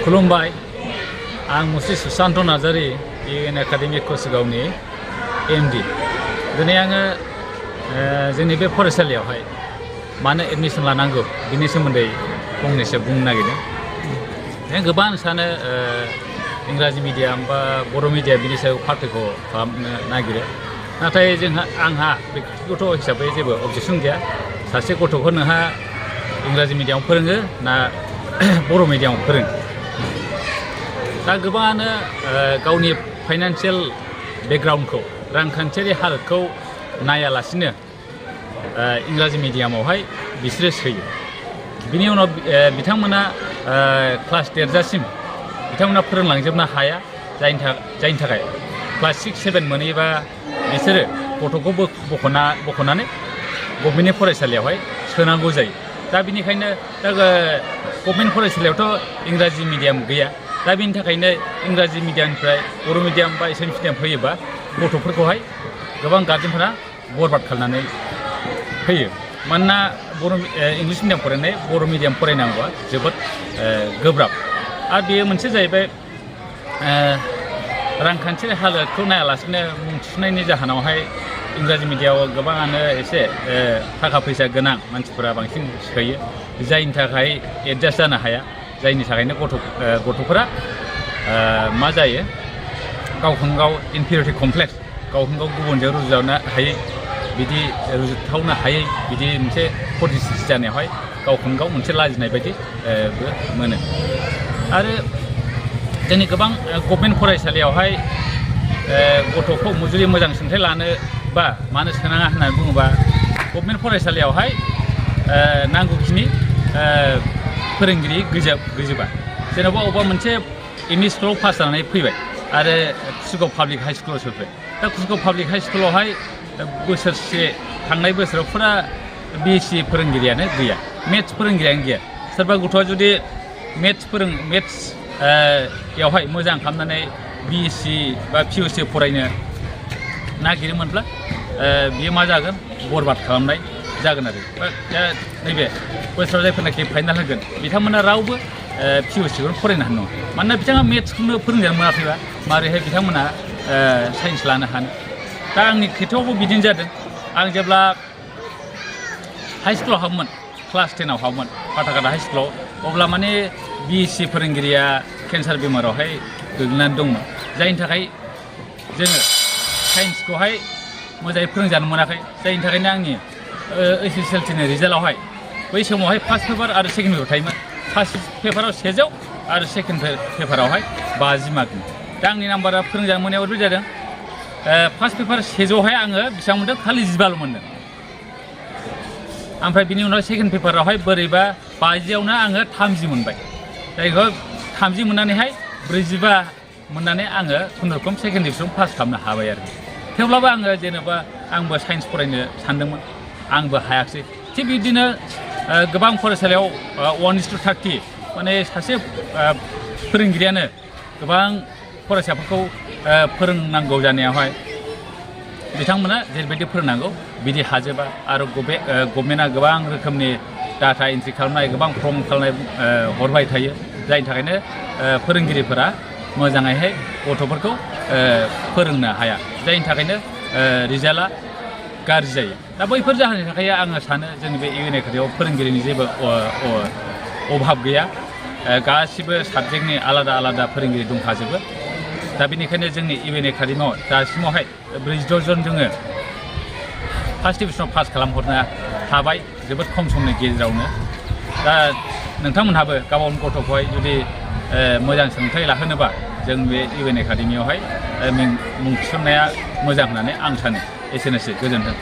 खुलुमबाय आं मुस्रि सुशांत नार्जारी इउएन एकाडेमि काचुगावनि एमडी दिनै आङो जोंनि बे फरायसालियावहाय मानो एडमिशन लानांगौ बिनि सोमोन्दै फंनैसो बुंनो नागिरदों। जों गोबां सानो इंराजि मिडियाम बा बर' मिडियाम बिनि सायाव पार्थक्य खालामनो नागिरो, नाथाय आंहा बेक्तिगत हिसाबै जेबो अबजेक्सन गैया। सासे गथ'खौ नोंहा इंराजि मिडियामाव फोरोङो ना बर' मिडियामाव फोरोङो। दा गोबाङानो गावनि फाइनान्सियेल बेकग्राउन्डखौ रांखान्थियारि हालोदखौ नायालासिनो इंराजि मिडियामावहाय बिसोरो सोयो। बिनि उनाव बिथांमोना क्लास देरजासिम बिथांमोना फोरोंलांजोबनो हाया, जायनि थाखाय क्लास 6-7 मोनहैबा बिसोरो गथ'खौ बख'नानै गभर्नमेन्टनि फरायसालियावहाय सोनांगौ जायो। दा बिनिखायनो गभर्नमेन्ट फरायसालियावथ' इंराजि मिडियाम गैया। दा बिनि थाखायनो इंराजि मिडियामनिफ्राय बर' मिडियाम बा एसामिस मिडियाम फैयोबा गथ'फोरखौहाय गोबां गार्जेनफोरा बरबाद खालामनानै फैयो। मानोना इंलिस मिडियाम फरायनाय बर' मिडियाम फरायनांगौआ जोबोद गोब्राब। आरो बेयो मोनसे जाहैबाय रांखान्थियारि हालोदखौ नायालासिनो मुं थिसननायनि जाहोनावहाय इंराजि मिडियामाव गोबाङानो एसे थाखा फैसा गोनां मानसिफोरा बांसिन सोयो, जायनि थाखाय एडजास्ट जानो हाया। जायनि थाखायनो गथ'फोरा मा जायो, गावखौनो गाव इनफिरियरिटि कमप्लेक्स, गावखौनो गाव गुबुनजों रुजुजानो हायै, बिदि रुजुथावनो हायै बिदि मोनसे परिस्थिति जानायावहाय गावखौनो गाव मोनसे लाजिनाय बायदिबो मोनो। आरो जोंनि गोबां गभर्नमेन्ट फरायसालियावहाय गथ'खौ जुदि मोजां सोलोंथाइ लानो बा मानो सोनाङा होननानै बुङोबा, गभर्नमेन्ट फरायसालियावहाय नांगौखिनि फोरोंगिरि गैजोबा। जेन'बा अबेबा मोनसे एमइ स्कुलाव पास जानानै फैबाय आरो काचुगाव पाब्लिक हाइ स्कुलाव सफैबाय। दा काचुगाव पाब्लिक हाइ स्कुलावहाय बोसोरसे थांनाय बोसोराव फुरा बिएससि फोरोंगिरियानो गैया, मेथ्स फोरोंगिरियानो गैया। सोरबा गथ'आ जुदि मेथ्स यावहाय मोजां खालामनानै बिएससि बा पिइउसि फरायनो नागिरोमोनब्ला बियो मा जागोन, बरबाद खालामनाय जागोन। आरो दा नैबे बोसोराव जायफोरनाखि फाइनाल होगोन बिथांमोना रावबो पिइउसिखौनो फरायनो हानाय नङा। मानोना बिथाङा मेथ्सखौनो फोरोंजानो मोनाखैबा मारैहाय बिथांमोना साइन्स लानो हानो। दा आंनि खेथ्रआवबो बिदिनो जादों। आं जेब्ला हाइ स्कुलाव हाबोमोन, क्लास 10आव हाबोमोन फाथाखाथा हाइ स्कुलाव, अब्ला माने बिएससि फोरोंगिरिया केन्सार बेमारावहाय गोग्लैनानै दंमोन। जायनि थाखाय जोङो साइन्सखौहाय मोजाङै फोरोंजानो मोनाखै। जायनि थाखायनो आंनि एसएसएलसिनि रिजाल्टआवहाय बै समावहाय फार्स्ट पेपार आरो सेकेन्ड पेपार थायोमोन। फार्स्ट पेपाराव 100 आरो सेकेन्ड पेपारावहाय 50 मार्कनि। दा आंनि नाम्बारा फोरोंजानो मोननायाव ओरैबायदि जादों, फार्स्ट पेपार 100आवहाय आङो बेसेबां मोन्दों, खालि 12 मोन्दों। ओमफ्राय बिनि उनाव सेकेन्ड पेपारावहाय बोरैबा 50आवनो आङो 30 मोनबाय। जायखौ 30 मोननानैहाय 45 मोननानै आङो खुनुरुखुम सेकेन्ड डिभिजन पास खालामनो हाबाय आरो। थेवब्लाबो आङो जेनेबा आंबो साइन्स फरायनो सानदोंमोन, आंबो हायाखिसै। थिग बिदिनो गोबां फरायसालियाव 1:30 माने सासे फोरोंगिरियानो गोबां फरायसाफोरखौ फोरोंनांगौ जानायावहाय बिथांमोना जेरैबायदि फोरोंनांगौ बिदि हाजोबा। आरो गभर्नमेन्टआ गोबां रोखोमनि डाटा एन्ट्रि खालामनाय, गोबां फर्म खालामनाय हरबाय थायो। जायनि थाखायनो फोरोंगिरिफोरा मोजाङैहाय गथ'फोरखौ फोरोंनो हाया। जायनि थाखायनो रिजाल्टआ गाज्रि जायो। दा बैफोर जाहोननि थाखाय आङो सानो जोंनि बे इउएन एकाडेमियाव फोरोंगिरिनि जेबो अभाब गैया। गासिबो साबजेक्टनि आलादा फोरोंगिरि दंखाजोबो। दा बेनिखायनो जोंनि इउएन एकाडेमियाव दासिमावहाय 46 जन जोङो फार्स्ट डिभिजनाव पास खालामहरनो हाबाय, जोबोद खम समनि गेजेरावनो। दा नोंथांमोनहाबो गावबागावनि गथ'खौहाय जुदि मोजां सोलोंथाइ लाहोनोबा जों बे इउएन एकाडेमियावहाय मुं थिसननाया मोजां होननानै आं सानो। एसेनोसै, गोजोन्थों।